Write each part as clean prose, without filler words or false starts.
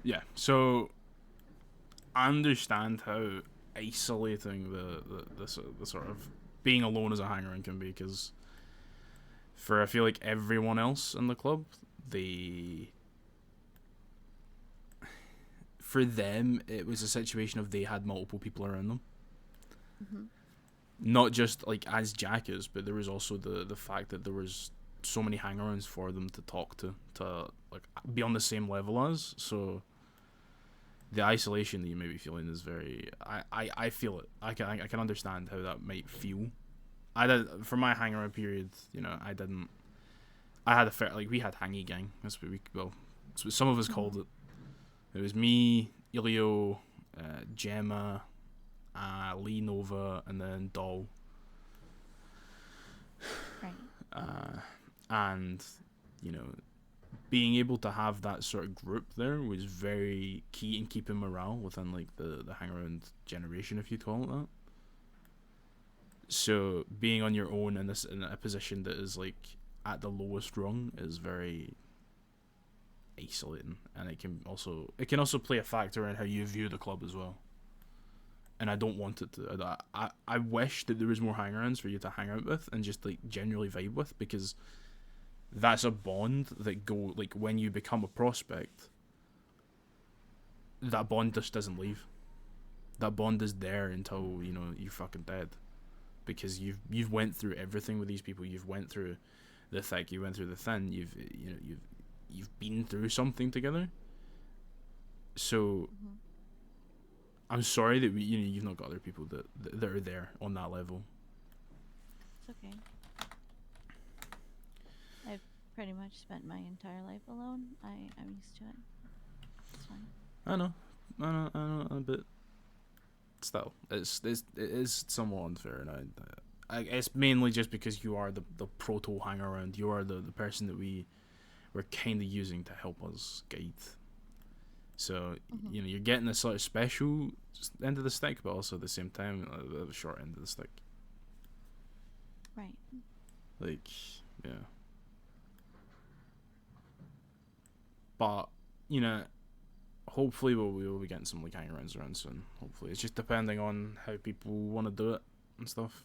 Yeah. So I understand how isolating the sort of being alone as a hanger-on can be, because for I feel like everyone else in the club, they for them it was a situation of they had multiple people around them. Mm-hmm. Not just like as jackers, but there was also the fact that there was so many hang-ons for them to talk to like be on the same level as. So the isolation that you may be feeling is very. I feel it. I can understand how that might feel. I did for my hang-around period. I didn't. I had a fair like we had hangy gang. That's what we that's what some of us Mm-hmm. called it. It was me, Ilio, Gemma, Lee Nova, and then Doll. Right. Uh, and you know, being able to have that sort of group there was very key in keeping morale within like the hang around generation, if you'd call it that. So being on your own in a position that is like at the lowest rung is very isolating, and it can also play a factor in how you view the club as well. And I don't want it to. I wish that there was more hang-arounds for you to hang out with and just like generally vibe with, because that's a bond that go like when you become a prospect, that bond just doesn't leave. That bond is there until you're fucking dead, because you've went through everything with these people. You've went through the thick, you went through the thin. You've been through something together. So Mm-hmm. I'm sorry that you've not got other people that are there on that level. It's okay. I've pretty much spent my entire life alone. I'm used to it. It's fine. I know, but still, it is somewhat unfair, and it's mainly just because you are the proto hang around. You are the person that we're kind of using to help us guide. So Mm-hmm. you're getting a sort of special end of the stick, but also at the same time the short end of the stick. Right. Like, yeah, but you know, hopefully we will be getting some like hang arounds around soon. Hopefully, it's just depending on how people want to do it and stuff.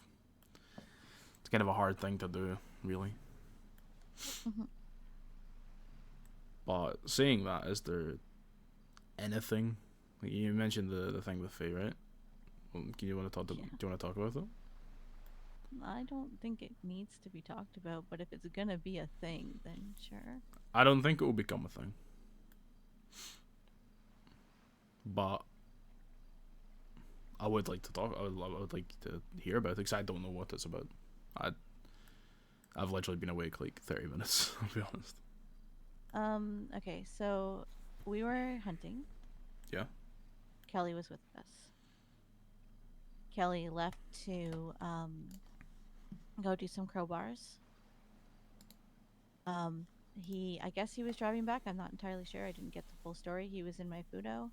It's kind of a hard thing to do, really. Mm-hmm. But saying that, is there anything? Like you mentioned the thing with Faye, right? Can you want to talk? Do Yeah. you want to talk about it? I don't think it needs to be talked about, but if it's gonna be a thing, then sure. I don't think it will become a thing, but I would like to talk. I would like to hear about it, because I don't know what it's about. I I've literally been awake like 30 minutes. I'll be honest. Okay, so we were hunting. Yeah. Kelly was with us. Kelly left to go do some crowbars. I guess he was driving back. I'm not entirely sure. I didn't get the full story. He was in my Fudo,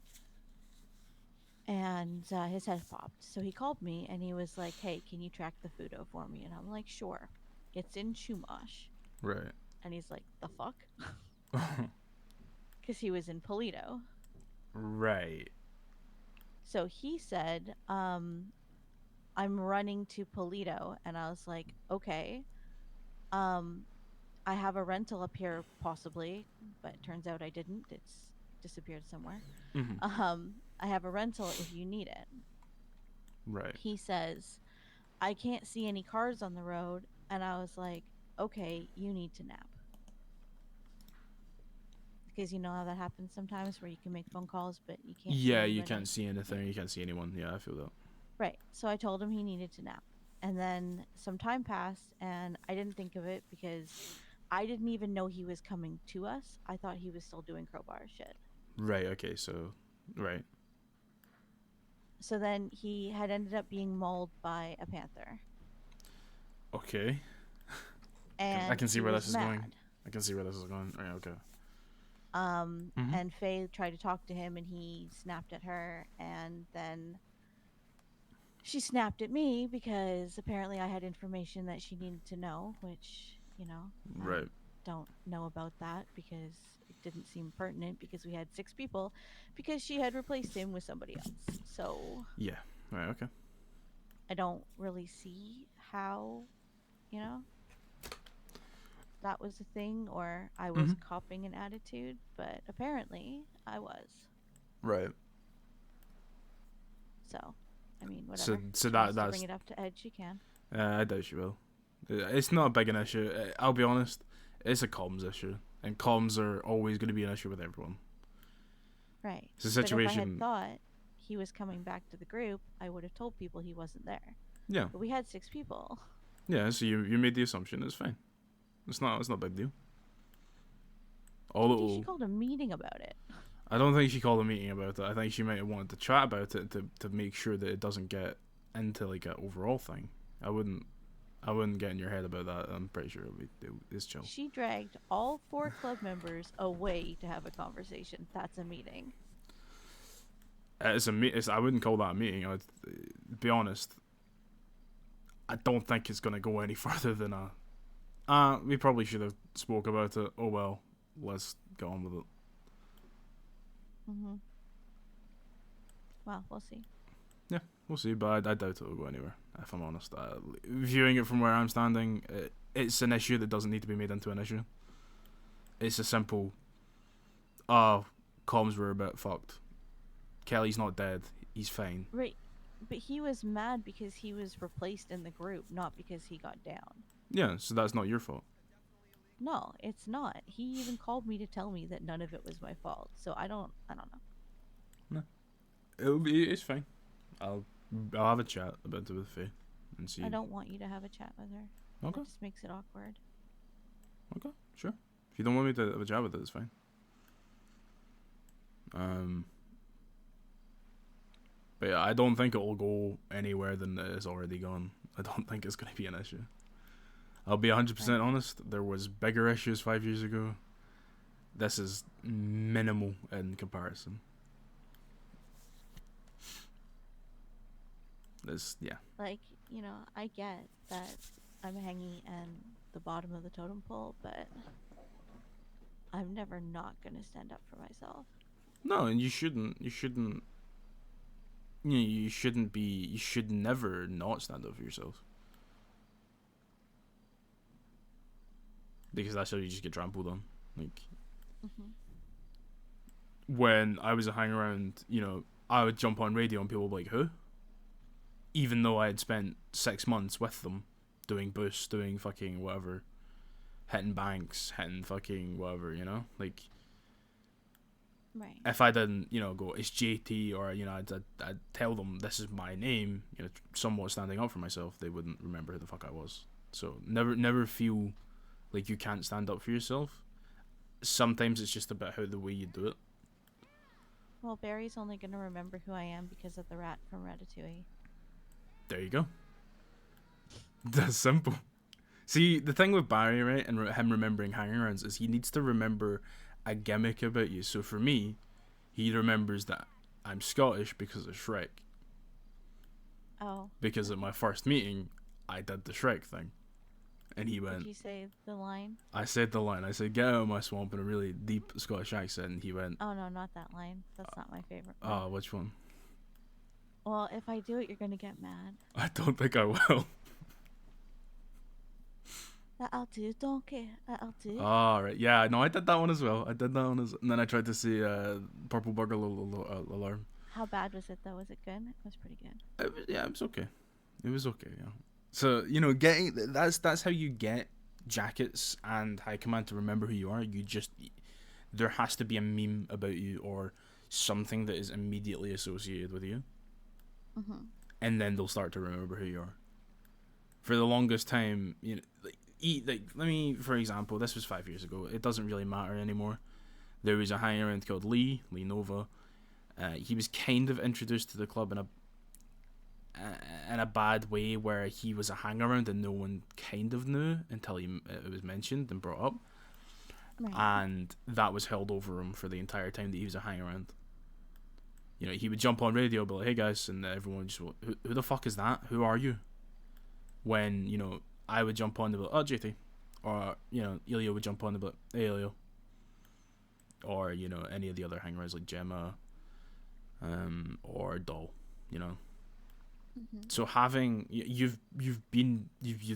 and his head popped. So he called me and he was like, "Hey, can you track the Fudo for me?" And I'm like, "Sure." It's in Chumash, Right. and he's like, "The fuck?" Because he was in Polito. Right. So he said, "I'm running to Polito," and I was like, "Okay." Um, I have a rental up here, possibly, but it turns out I didn't. It's disappeared somewhere. Mm-hmm. I have a rental if you need it. Right. He says, I can't see any cars on the road. And I was like, okay, you need to nap. Because you know how that happens sometimes where you can make phone calls, but you can't see Yeah, you can't anybody. see Yeah. anything. You can't see anyone. Yeah, I feel that. Right. So I told him he needed to nap. And then some time passed, and I didn't think of it because I didn't even know he was coming to us. I thought he was still doing crowbar shit. Right. Okay. So. Right. So then he had ended up being mauled by a panther, Okay. I and can see he where was this is going. mad. I can see where this is going. Right, okay. Mm-hmm. And Faye tried to talk to him, and he snapped at her, and then she snapped at me because apparently I had information that she needed to know, which Right. don't know about that because it didn't seem pertinent because we had 6 people because she had replaced him with somebody else. So Yeah. Right. Okay. I don't really see how, you know, that was a thing or I was Mm-hmm. copying an attitude, but apparently I was. Right. So, I mean, So whatever. so She that wants to bring that's it up to Ed, she can. I doubt she will. It's not a big an issue. I'll be honest. It's a comms issue, and comms are always going to be an issue with everyone. Right. It's a But if I had situation. thought he was coming back to the group, I would have told people he wasn't there. Yeah. But we had 6 people. Yeah. So you made the assumption. It's fine. It's not a big deal. All I it think she will. called a meeting about it. I don't think she called a meeting about it. I think she might have wanted to chat about it to make sure that it doesn't get into like an overall thing. I wouldn't get in your head about that. I'm pretty sure it's chill. She dragged all 4 club members away to have a conversation. That's a meeting. I wouldn't call that a meeting. I'd be honest. I don't think it's gonna go any further than a. We probably should have spoke about it. Oh well, let's go on with it. Mm-hmm. Well, we'll see. Yeah, we'll see, but I doubt it'll go anywhere. If I'm honest, viewing it from where I'm standing, it's an issue that doesn't need to be made into an issue. It's a simple. Comms were a bit fucked. Kelly's not dead. He's fine. Right. But he was mad because he was replaced in the group, not because he got down. Yeah, so that's not your fault. No, it's not. He even called me to tell me that none of it was my fault. So I don't know. No, it's fine. I'll have a chat about it with Faye and see. I don't want you to have a chat with her. Okay. It just makes it awkward. Okay, sure. If you don't want me to have a chat with it, it's fine. But yeah, I don't think it'll go anywhere than it is already gone. I don't think it's going to be an issue. I'll be 100% honest. There was bigger issues 5 years ago. This is minimal in comparison. Yeah. Like, I get that I'm hanging in the bottom of the totem pole, but I'm never not going to stand up for myself. No, and you shouldn't. You shouldn't. You shouldn't be. You should never not stand up for yourself. Because that's how you just get trampled on. Like, when I was a hang around, I would jump on radio and people would be like, who? Even though I had spent 6 months with them, doing boosts, doing fucking whatever, hitting banks, hitting fucking whatever, like. Right. If I didn't, go, it's JT, or I'd tell them this is my name, somewhat standing up for myself, they wouldn't remember who the fuck I was. So never feel like you can't stand up for yourself. Sometimes it's just about the way you do it. Well, Barry's only going to remember who I am because of the rat from Ratatouille. There you go. That's simple. See, the thing with Barry, right, and him remembering hang-arounds is he needs to remember a gimmick about you. So for me, he remembers that I'm Scottish because of Shrek. Oh. Because at my first meeting, I did the Shrek thing. And he went... Did you say the line? I said the line. I said, get out of my swamp in a really deep Scottish accent. And he went... Oh, no, not that line. That's not my favorite one. Oh, which one? Well, if I do it, you're going to get mad. I don't think I will. I'll do, don't care. I'll do. Oh, right. Yeah, no, I did that one as well. And then I tried to see Purple Burger Alarm. How bad was it, though? Was it good? It was pretty good. It was okay. It was okay, yeah. So, getting... That's how you get jackets and high command to remember who you are. There has to be a meme about you or something that is immediately associated with you. Mm-hmm. And then they'll start to remember who you are. For the longest time, let me, for example, this was 5 years ago. It doesn't really matter anymore. There was a hang around called Lee Nova. He was kind of introduced to the club in a bad way, where he was a hang around and no one kind of knew until it was mentioned and brought up. Right. And that was held over him for the entire time that he was a hang around. He would jump on radio, be like, hey guys, and everyone just, who the fuck is that? Who are you? When, I would jump on and be like, oh, JT. or Elio would jump on and be like, "Hey, Elio," or any of the other hangers like Gemma, or Doll, So having you've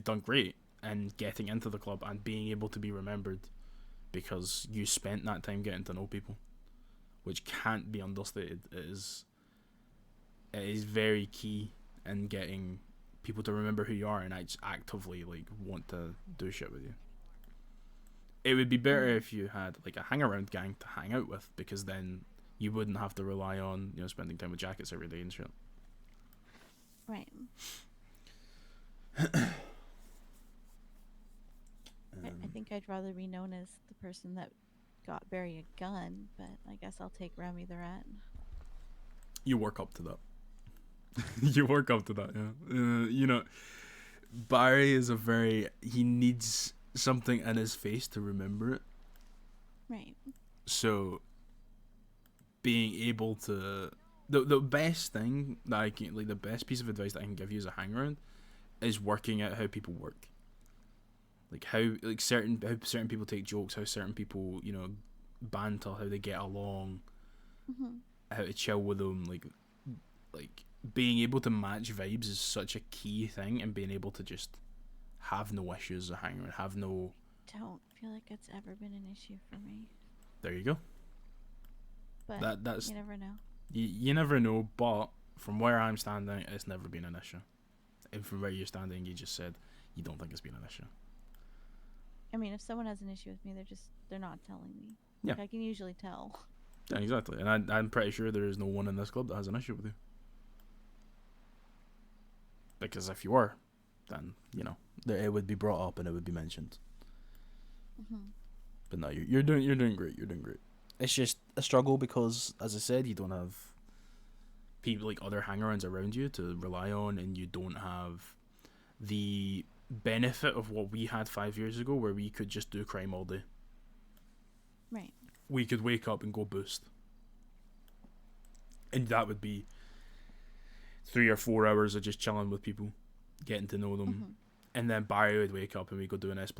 done great in getting into the club and being able to be remembered because you spent that time getting to know people, which can't be understated. It is very key in getting people to remember who you are and actively like want to do shit with you. It would be better if you had like a hang around gang to hang out with, because then you wouldn't have to rely on spending time with jackets every day and shit. Right. I think I'd rather be known as the person that got Barry a gun, but I guess I'll take Remy the rat. You work up to that. You work up to that, yeah. Barry is he needs something in his face to remember it. Right. So being able to the best thing that I can, like, the best piece of advice that I can give you as a hang around is working out how people work. Like how certain people take jokes, how certain people, banter, how they get along, how to chill with them, like being able to match vibes is such a key thing, and being able to just have no issues or hang around, have no. Don't feel like it's ever been an issue for me. There you go. But that's you never know. You never know, but from where I'm standing, it's never been an issue. And from where you're standing, you just said you don't think it's been an issue. I mean, if someone has an issue with me, they're not telling me. Yeah. Like, I can usually tell. Yeah, exactly. And I'm pretty sure there is no one in this club that has an issue with you. Because if you were, then, it would be brought up and it would be mentioned. But no, you're doing great. You're doing great. It's just a struggle because, as I said, you don't have people like other hang-arounds around you to rely on, and you don't have the benefit of what we had 5 years ago, where we could just do crime all day. Right. We could wake up and go boost, and that would be 3 or 4 hours of just chilling with people, getting to know them, and then Barry would wake up and we go do an S+.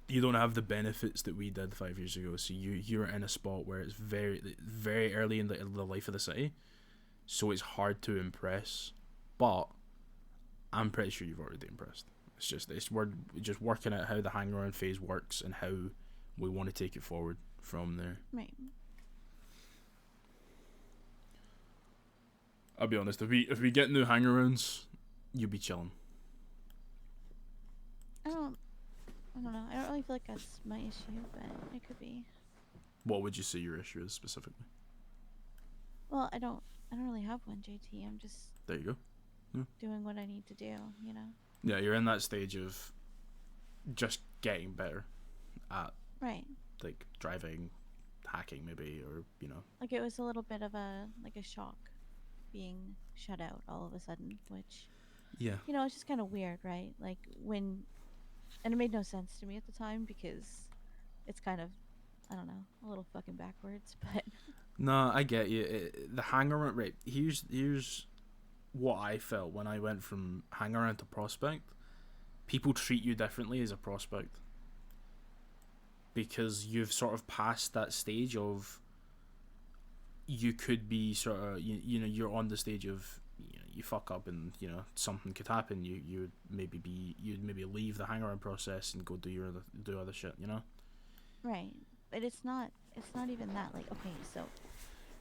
You don't have the benefits that we did 5 years ago, so you're in a spot where it's very, very early in the life of the city, so it's hard to impress, but I'm pretty sure you've already impressed. We're just working out how the hang around phase works and how we want to take it forward from there. Right. I'll be honest, if we get new hang arounds, you'll be chilling. I don't know. I don't really feel like that's my issue, but it could be. What would you say your issue is specifically? Well, I don't really have one, JT. I'm just There you go. Yeah. doing what I need to do, Yeah, you're in that stage of just getting better at, Right. like, driving, hacking maybe, or, Like, it was a little bit of a shock being shut out all of a sudden, which, yeah. It's just kind of weird, right? Like, and it made no sense to me at the time because it's kind of, I don't know, a little fucking backwards, but. No, I get you. The hang around, right? Here's what I felt when I went from hang around to prospect. People treat you differently as a prospect because you've sort of passed that stage of, you could be sort of, you're on the stage of, you fuck up and something could happen. You'd maybe leave the hang around process and go do other shit. Right, but it's not even that. Like, okay, so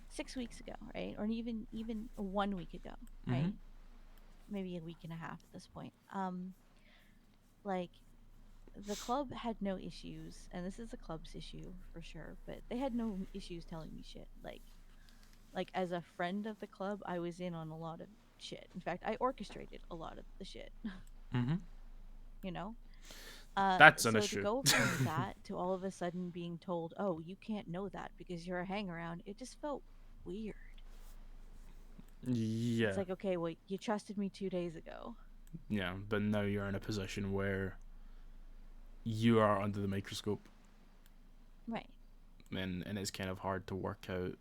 6 weeks ago, right, or even 1 week ago, right, maybe a week and a half at this point. Like, the club had no issues, and this is the club's issue for sure, but they had no issues telling me shit. Like as a friend of the club, I was in on a lot of shit. In fact, I orchestrated a lot of the shit. That's an so issue. To go from that to all of a sudden being told, "Oh, you can't know that because you're a hang around," it just felt weird. Yeah. It's like, okay, well, you trusted me 2 days ago. Yeah, but now you're in a position where you are under the microscope. Right. And it's kind of hard to work out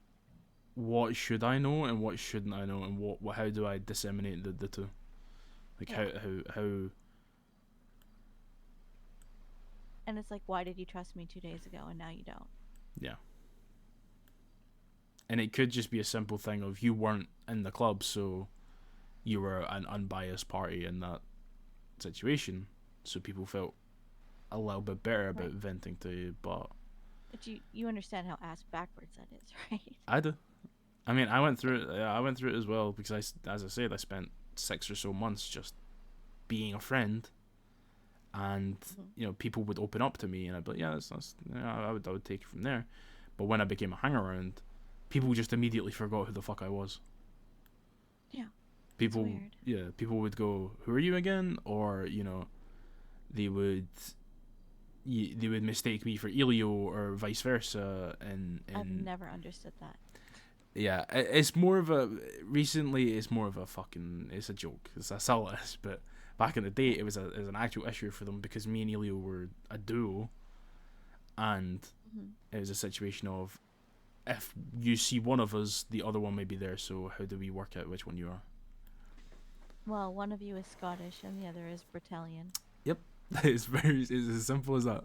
what should I know and what shouldn't I know, and how do I disseminate the two? Like, Yeah. And it's like, why did you trust me 2 days ago and now you don't? Yeah. And it could just be a simple thing of you weren't in the club, so you were an unbiased party in that situation, so people felt a little bit better about Right. venting to you. But But you understand how ass backwards that is, right? I do. I mean, I went through it. I went through it as well because as I said, I spent 6 or so months just being a friend, and Mhm. people would open up to me, and I'd be like, yeah, that's I would take it from there. But when I became a hang around, people just immediately forgot who the fuck I was. Yeah, it's People, weird. yeah, people would go, "Who are you again?" Or they would they would mistake me for Elio or vice versa, I've and never understood that. yeah, it's more of a recently. It's more of a fucking. It's a joke. That's all it is. But back in the day, Yeah. it was an actual issue for them because me and Elio were a duo, and Hmm. it was a situation of if you see one of us, the other one may be there. So how do we work out which one you are? Well, one of you is Scottish and the other is Britalian, Yep, it's as simple as that.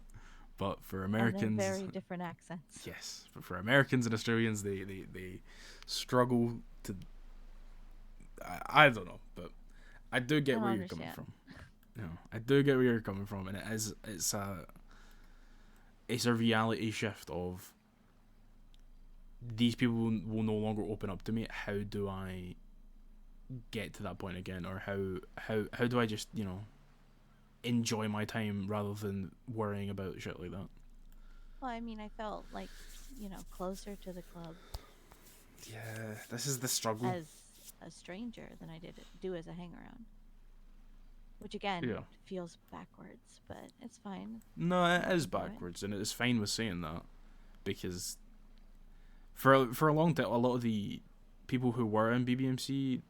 But for and they're Americans, very different accents. yes, for Americans and Australians, they struggle to. I don't know, but I do I get don't where you're coming understand. from. I do get where you're coming from, and it's a reality shift of these people will no longer open up to me. How do I get to that point again, or how do I just enjoy my time rather than worrying about shit like that? Well, I mean, I felt like, closer to the club Yeah, this is the struggle. as a stranger than I did do as a hangaround, which again Yeah. feels backwards, but it's fine. No, it I is can do it. backwards, and it's fine with saying that because for a long time, a lot of the people who were in BBMC,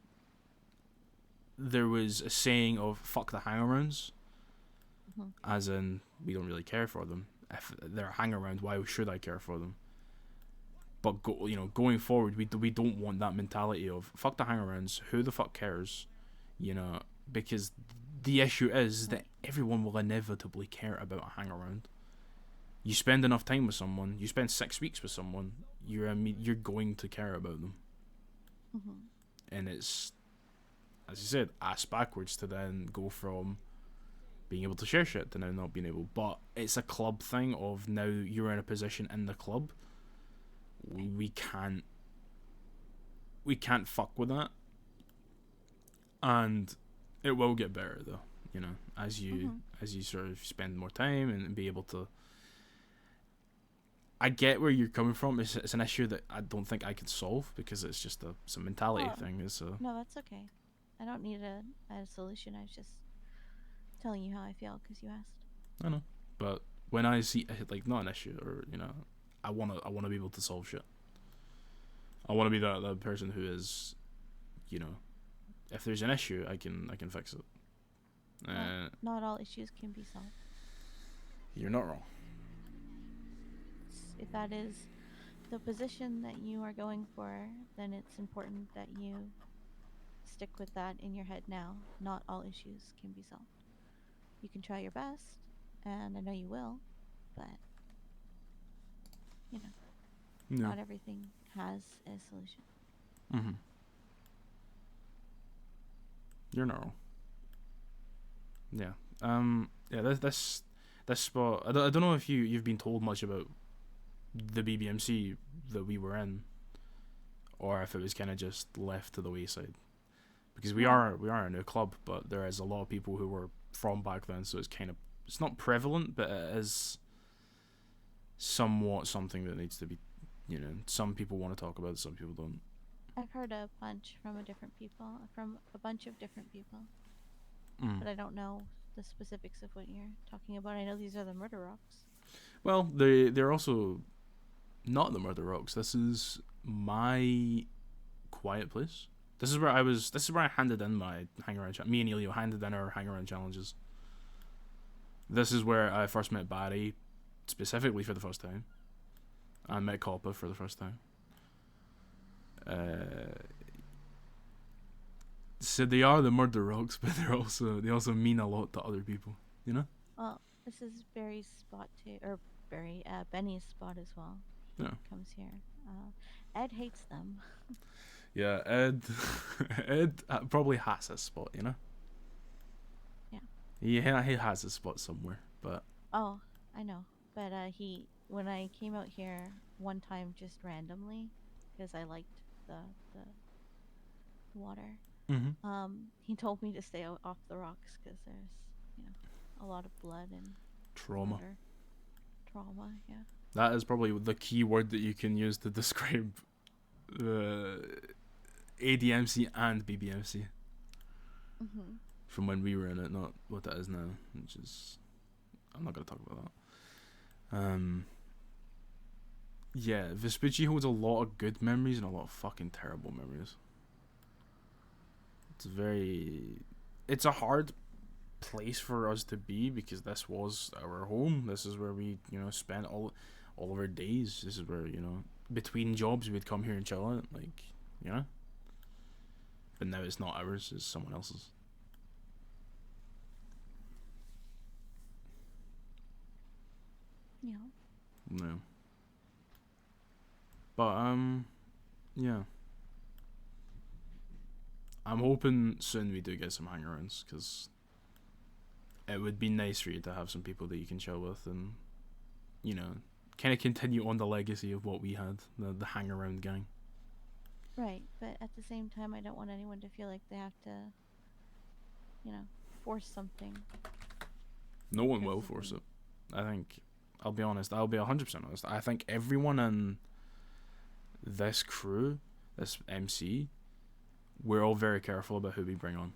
there was a saying of "fuck the hangarounds," Hmm. as in we don't really care for them. If they're a hangaround, why should I care for them? But going forward, we don't want that mentality of "fuck the hangarounds." Who the fuck cares? You know, because the issue is that Right. everyone will inevitably care about a hangaround. You spend enough time with someone, you spend 6 weeks with someone, you're going to care about them, Hmm. and it's, as you said, ass backwards to then go from being able to share shit to now not being able. But it's a club thing of now you're in a position in the club. Right. We can't fuck with that, and it will get better though. As you Hmm. as you sort of spend more time and be able to. I get where you're coming from. It's an issue that I don't think I can solve because it's a mentality Well, thing. It's a no, that's okay. I don't need a solution. I was just telling you how I feel because you asked. I don't know, but when I see like not an issue or I wanna be able to solve shit. I want to be that person who is, you know, if there's an issue, I can fix it. Well, Uh, not all issues can be solved. you're not wrong. If that is the position that you are going for, then it's important that you stick with that in your head now. Not all issues can be solved. You can try your best, and I know you will, but, you know, Yeah. not everything has a solution. Mhm. You're not wrong. Yeah. Yeah. This spot. I don't know if you've been told much about the BBMC that we were in, or if it was kind of just left to the wayside. Because we Well, are we are a new club, but there is a lot of people who were from back then, so it's not prevalent, but it is somewhat something that needs to be. Some people want to talk about it, some people don't. I've heard a bunch from a bunch of different people, Mm. but I don't know the specifics of what you're talking about. I know these are the murder rocks. Well, they're also not the Murder Rocks. This is my quiet place. This is where I was. This is where I handed in my hang around. Me and Elio handed in our hang around challenges. This is where I first met Barry, specifically for the first time. I met Coppa for the first time. Uh, so they are the Murder Rocks, but they also mean a lot to other people. You know? Well, This is Barry's spot too, or Benny's spot as well. Yeah. He comes here. Ed hates them. Yeah, Ed. Ed probably has his spot, you know. Yeah. He has his spot somewhere, but Oh, I know. But when I came out here one time just randomly, because I liked the water, mm-hmm. he told me to stay off the rocks because there's, you know, a lot of blood and Trauma. murder, trauma. Yeah. That is probably the key word that you can use to describe ADMC and BBMC Mhm. from when we were in it, not what that is now. Which is, I'm not gonna talk about that. Yeah, Vespucci holds a lot of good memories and a lot of fucking terrible memories. It's a hard place for us to be because this was our home. This is where we, spent all of our days. This is where, between jobs we'd come here and chill out, like, you know. But now it's not ours, it's someone else's. Yeah. No. But yeah. I'm hoping soon we do get some hangarounds because it would be nice for you to have some people that you can chill with and, kind of continue on the legacy of what we had, the hang around gang. Right, but at the same time, I don't want anyone to feel like they have to, force something. No one will force it. I think, I'll be honest, I'll be 100% honest. I think everyone in this crew, this MC, we're all very careful about who we bring on.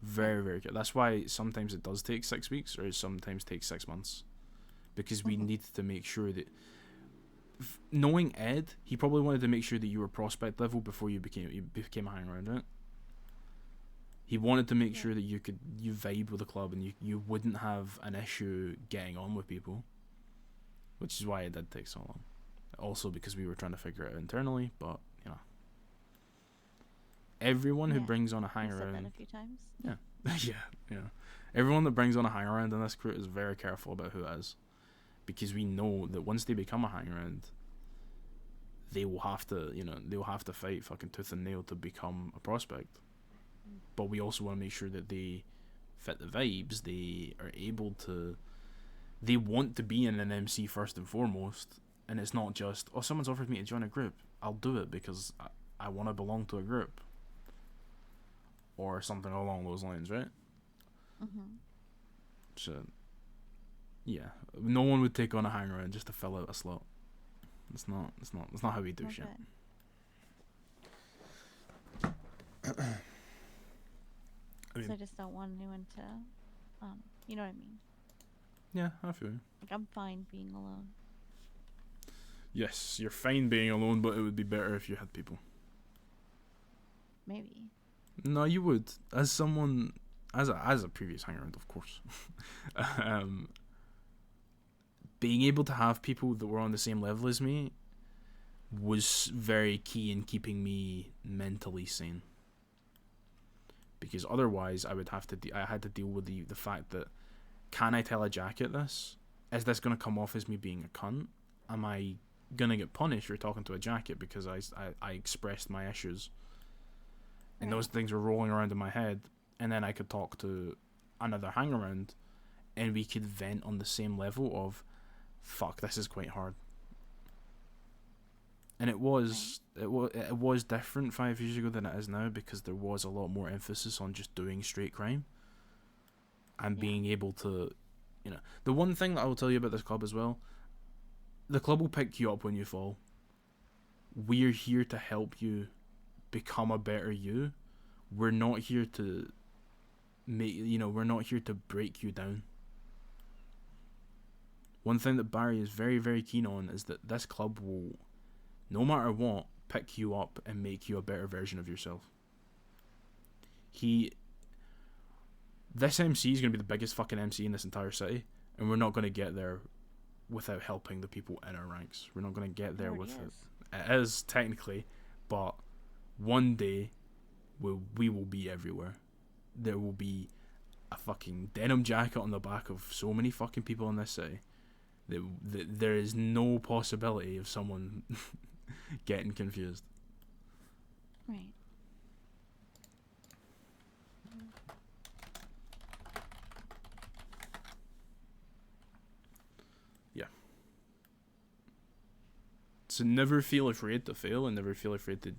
Very, very careful. That's why sometimes it does take 6 weeks or it sometimes takes 6 months. Because we need to make sure that knowing Ed, he probably wanted to make sure that you were prospect level before you became a hang around, right? He wanted to make sure that you vibe with the club and you wouldn't have an issue getting on with people, which is why it did take so long. Also because we were trying to figure it out internally, but everyone who brings on a hang around, said that a few times. yeah, everyone that brings on a hang around in this crew is very careful about who it is. Because we know that once they become a hang around, they will have to fight fucking tooth and nail to become a prospect. But we also want to make sure that they fit the vibes. They are able to. They want to be in an MC first and foremost, and it's not just someone's offered me to join a group. I'll do it because I want to belong to a group, or something along those lines, right? Mhm. So. Yeah, no one would take on a hang around just to fill out a slot. It's not how we do shit. I just don't want anyone to, you know what I mean? Yeah, I feel you. Like, I'm fine being alone. Yes, you're fine being alone, but it would be better if you had people. Maybe. No, you would. As someone, as a previous hang around, of course. Being able to have people that were on the same level as me was very key in keeping me mentally sane. Because otherwise, I had to deal with the fact that, can I tell a jacket this? Is this going to come off as me being a cunt? Am I going to get punished for talking to a jacket because I expressed my issues? And those things were rolling around in my head. And then I could talk to another hang around and we could vent on the same level of, fuck, this is quite hard. And it was different 5 years ago than it is now because there was a lot more emphasis on just doing straight crime and being able to, the one thing that I will tell you about this club as well, the club will pick you up when you fall. We're here to help you become a better you. We're not here to we're not here to break you down. One thing that Barry is very, very keen on is that this club will, no matter what, pick you up and make you a better version of yourself. This MC is going to be the biggest fucking MC in this entire city, and we're not going to get there without helping the people in our ranks. We're not going to get there with it. It is, technically, but one day we will be everywhere. There will be a fucking denim jacket on the back of so many fucking people in this city that there is no possibility of someone getting confused. Right. Yeah. So never feel afraid to fail and never feel afraid to,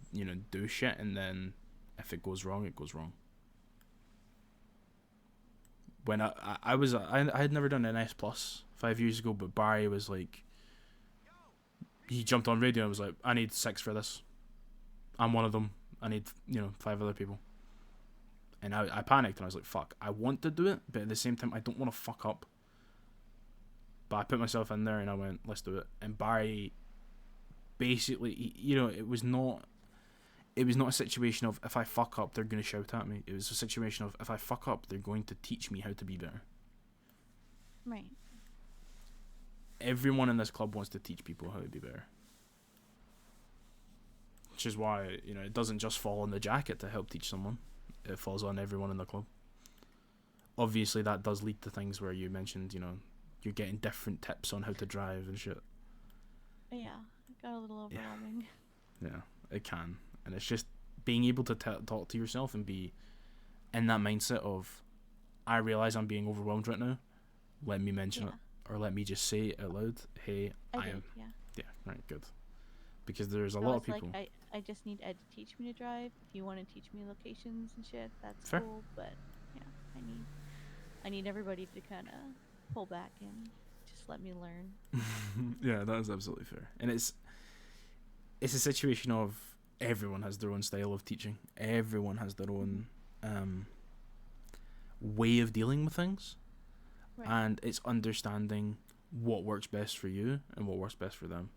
do shit, and then if it goes wrong, it goes wrong. When I had never done an S Plus 5 years ago, but Barry was like, he jumped on radio and was like, I need 6 for this. I'm one of them. I need 5 other people. And I panicked and I was like, fuck, I want to do it, but at the same time I don't want to fuck up. But I put myself in there and I went, let's do it. And Barry basically, it was not a situation of if I fuck up they're going to shout at me. It was a situation of if I fuck up they're going to teach me how to be better. Right. Everyone in this club wants to teach people how to be better. Which is why, it doesn't just fall on the jacket to help teach someone. It falls on everyone in the club. Obviously that does lead to things where you mentioned, you're getting different tips on how to drive and shit. Yeah, it got a little overwhelming. Yeah, it can. And it's just being able to talk to yourself and be in that mindset of, I realize I'm being overwhelmed right now. Let me mention it, or let me just say it out loud. Hey, I am. Yeah. Yeah, right, good. Because there's a lot of people. Like, I just need Ed to teach me to drive. If you want to teach me locations and shit, that's Fair. cool. But yeah, I need everybody to kind of pull back and just let me learn. Yeah, that is absolutely fair. And it's a situation of everyone has their own style of teaching. Everyone has their own way of dealing with things. Right. And it's understanding what works best for you and what works best for them.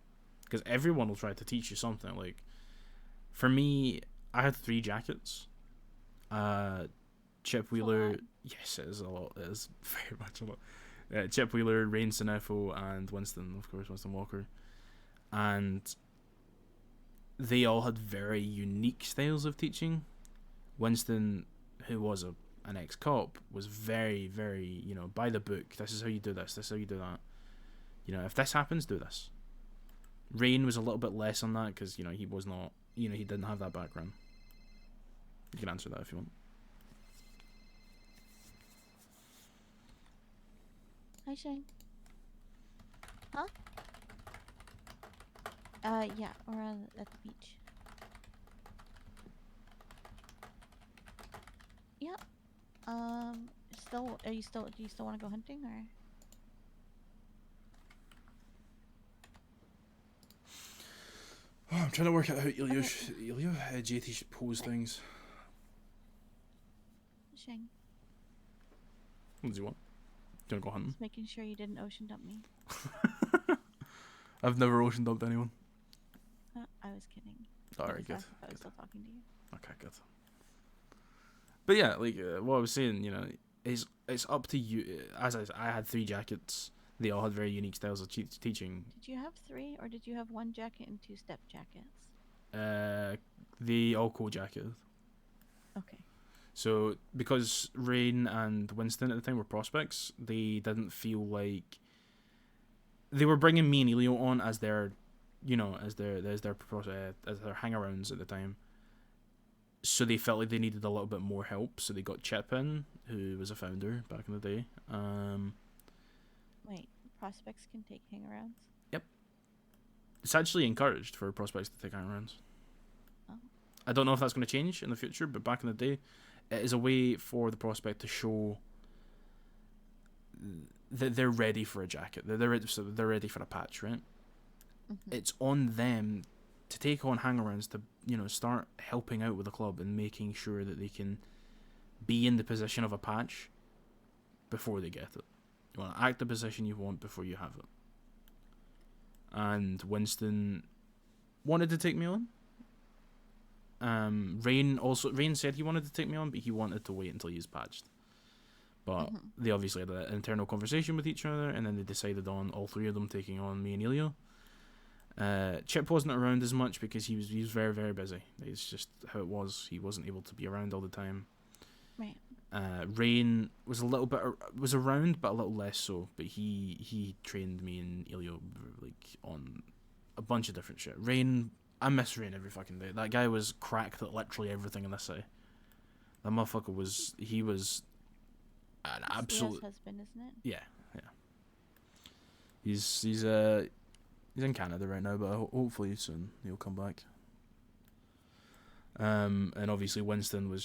Because everyone will try to teach you something. Like, for me, I had 3 jackets. Chip Wheeler, yes, it is a lot. It is very much a lot. Chip Wheeler, Rain Sinefo, and Winston, of course, Winston Walker. And they all had very unique styles of teaching. Winston, who was an ex-cop, was very, very, by the book. This is how you do this. This is how you do that. If this happens, do this. Rain was a little bit less on that because, he was not, he didn't have that background. You can answer that if you want. Hi, Shane. Huh? Yeah, we're at the beach. Yeah. Do you still want to go hunting or? Oh, I'm trying to work out how JT should pose things. Shane. What does he want? Do you want to go hunting? Just making sure you didn't ocean dump me. I've never ocean dumped anyone. I was kidding. Alright, good. I was still talking to you. Okay, good. But yeah, like what I was saying, it's up to you. As I had 3 jackets. They all had very unique styles of teaching. Did you have 3, or did you have 1 jacket and 2 step jackets? They all co-jacketed. Okay. So because Rain and Winston at the time were prospects, they didn't feel like they were bringing me and Elio on as their, as their hang-arounds at the time. So they felt like they needed a little bit more help. So they got Chip in, who was a founder back in the day. Wait, prospects can take hang-arounds? Yep. It's actually encouraged for prospects to take hang-arounds. Oh. I don't know if that's going to change in the future, but back in the day, it is a way for the prospect to show that they're ready for a jacket. They're ready for a patch, right? Mm-hmm. It's on them to take on hang-arounds to, start helping out with the club and making sure that they can be in the position of a patch before they get it. You want to act the position you want before you have it. And Winston wanted to take me on. Rain said he wanted to take me on, but he wanted to wait until he was patched. But they obviously had an internal conversation with each other, and then they decided on all 3 of them taking on me and Elio. Chip wasn't around as much because he was very, very busy. It's just how it was. He wasn't able to be around all the time. Right. Rain was a little bit was around, but a little less so. But he trained me and Elio like on a bunch of different shit. Rain, I miss Rain every fucking day. That guy was cracked at literally everything in this city. That motherfucker he was an absolute husband, isn't it? yeah. He's in Canada right now, but hopefully soon he'll come back. And obviously Winston was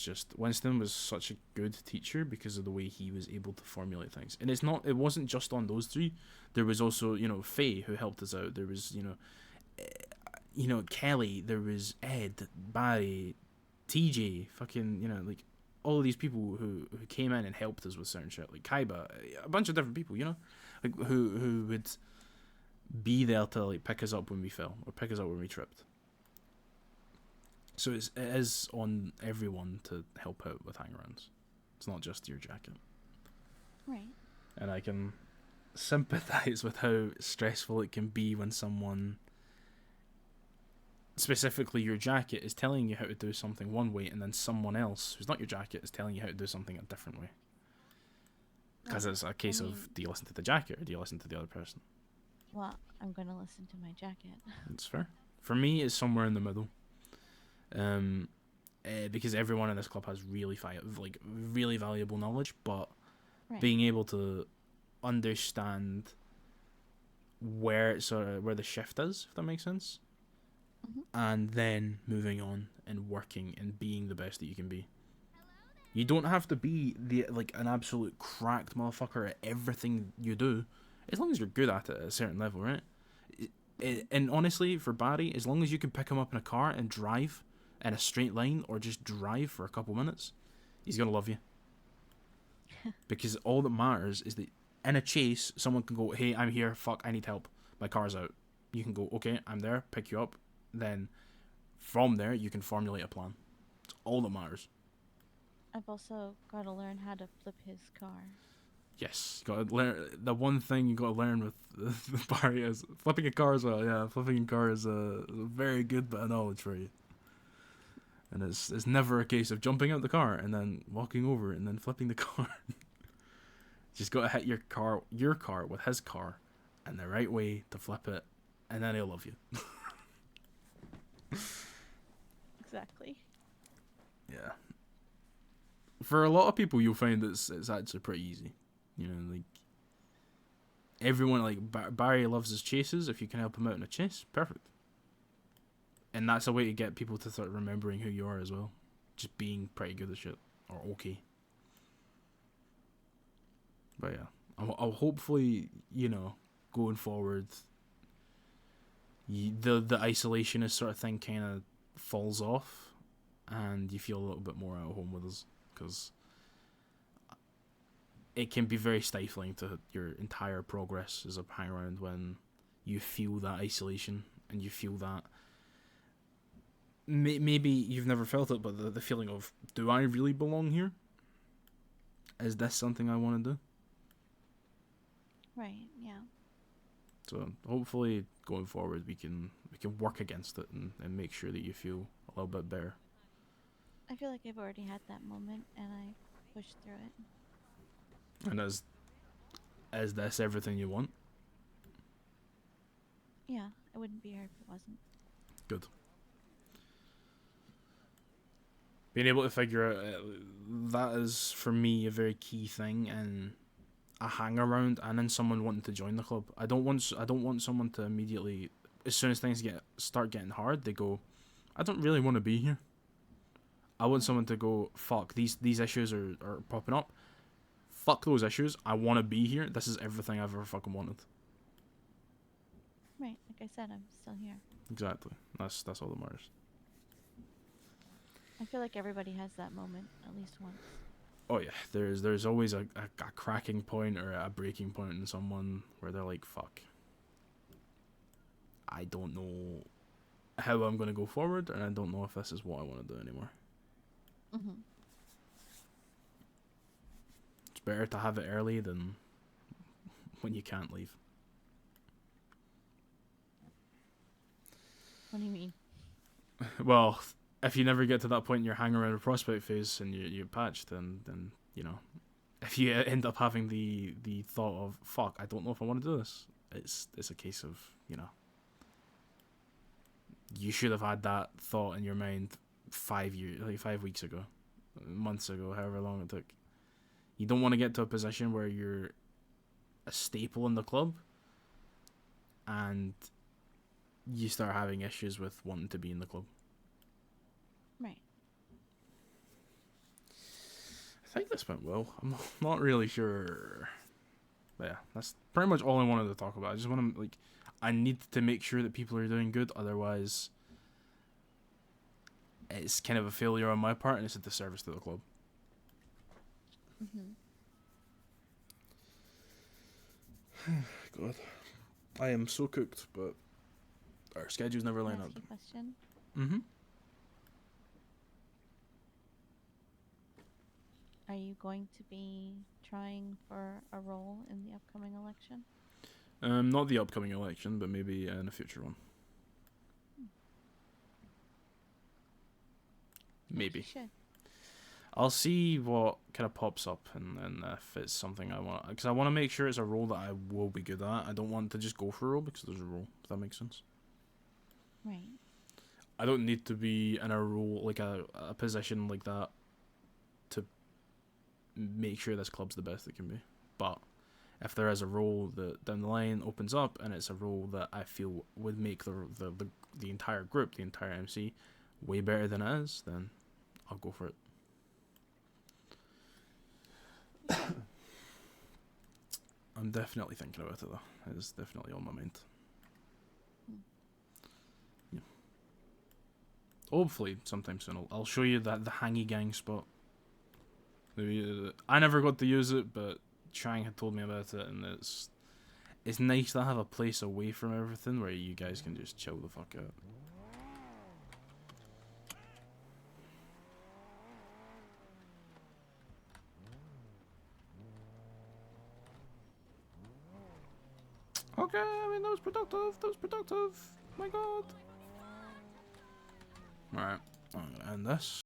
such a good teacher because of the way he was able to formulate things. And it wasn't just on those three. There was also, Faye who helped us out. There was, Kelly, there was Ed, Barry, TJ, fucking, like all of these people who came in and helped us with certain shit, like Kaiba, a bunch of different people, like who would be there to like pick us up when we fell or pick us up when we tripped. So it is on everyone to help out with hangarounds. It's not just your jacket. Right. And I can sympathize with how stressful it can be when someone, specifically your jacket, is telling you how to do something one way, and then someone else who's not your jacket is telling you how to do something a different way. Because it's a case of, do you listen to the jacket or do you listen to the other person? Well, I'm going to listen to my jacket. That's fair. For me, it's somewhere in the middle. Because everyone in this club has really valuable knowledge, but being able to understand where the shift is, if that makes sense, and then moving on and working and being the best that you can be. You don't have to be an absolute cracked motherfucker at everything you do, as long as you're good at it at a certain level, right? And honestly, for Barry, as long as you can pick him up in a car and drive in a straight line or just drive for a couple minutes, he's gonna love you. Because all that matters is that in a chase, someone can go, hey, I'm here, fuck, I need help, my car's out. You can go, okay, I'm there, pick you up. Then from there, you can formulate a plan. It's all that matters. I've also got to learn how to flip his car. Yes, got to learn. The one thing you got to learn with the Barry is flipping a car as well. Yeah, flipping a car is a very good bit of knowledge for you. And it's never a case of jumping out the car and then walking over and then flipping the car. Just got to hit your car with his car in the right way to flip it, and then he'll love you. Exactly. Yeah. For a lot of people, you'll find it's actually pretty easy. Everyone, Barry loves his chases. If you can help him out in a chase, perfect. And that's a way to get people to start remembering who you are as well. Just being pretty good at shit. Or okay. But yeah. I'll hopefully, going forward, the isolationist sort of thing kind of falls off. And you feel a little bit more at home with us. Because it can be very stifling to your entire progress as a hang around when you feel that isolation and you feel that maybe you've never felt it, but the feeling of, do I really belong here? Is this something I want to do? Right, yeah. So hopefully going forward we can work against it and make sure that you feel a little bit better. I feel like I've already had that moment and I pushed through it. And is this everything you want? Yeah, I wouldn't be here if it wasn't. Good. Being able to figure out that is for me a very key thing in a hang around and in someone wanting to join the club. I don't want someone to immediately, as soon as things start getting hard, they go, I don't really want to be here. I want someone to go, fuck, these issues are popping up. Fuck those issues. I want to be here. This is everything I've ever fucking wanted. Right, like I said, I'm still here. Exactly. That's all that matters. I feel like everybody has that moment at least once. Oh yeah, there's always a cracking point or a breaking point in someone where they're like, fuck, I don't know how I'm going to go forward, and I don't know if this is what I want to do anymore. Mm-hmm. It's better to have it early than when you can't leave. What do you mean? Well, if you never get to that point in your hang around or prospect phase and you patch, then you know, if you end up having the thought of fuck, I don't know if I want to do this, it's a case of, you know, you should have had that thought in your mind 5 years, like 5 weeks ago, months ago, however long it took. You don't want to get to a position where you're a staple in the club and you start having issues with wanting to be in the club. Right. I think this went well. I'm not really sure. But yeah, that's pretty much all I wanted to talk about. I just want to, like, I need to make sure that people are doing good, otherwise it's kind of a failure on my part and it's a disservice to the club. God, I am so cooked, but our schedules never line Can I up. ask you a question? Mm-hmm. Are you going to be trying for a role in the upcoming election? Not the upcoming election, but maybe in a future one. Maybe. You should. I'll see what kind of pops up and if it's something I want. Because I want to make sure it's a role that I will be good at. I don't want to just go for a role because there's a role, if that makes sense. Right. I don't need to be in a role, like a position like that, to make sure this club's the best it can be. But if there is a role that down the line opens up and it's a role that I feel would make the entire group, the entire MC, way better than it is, then I'll go for it. I'm definitely thinking about it though. It's definitely on my mind. Yeah. Hopefully sometime soon I'll show you the Hangy Gang spot. Maybe, I never got to use it, but Chang had told me about it, and it's nice to have a place away from everything where you guys can just chill the fuck out. Okay, I mean, that was productive. That was productive. My god. Alright, I'm gonna end this.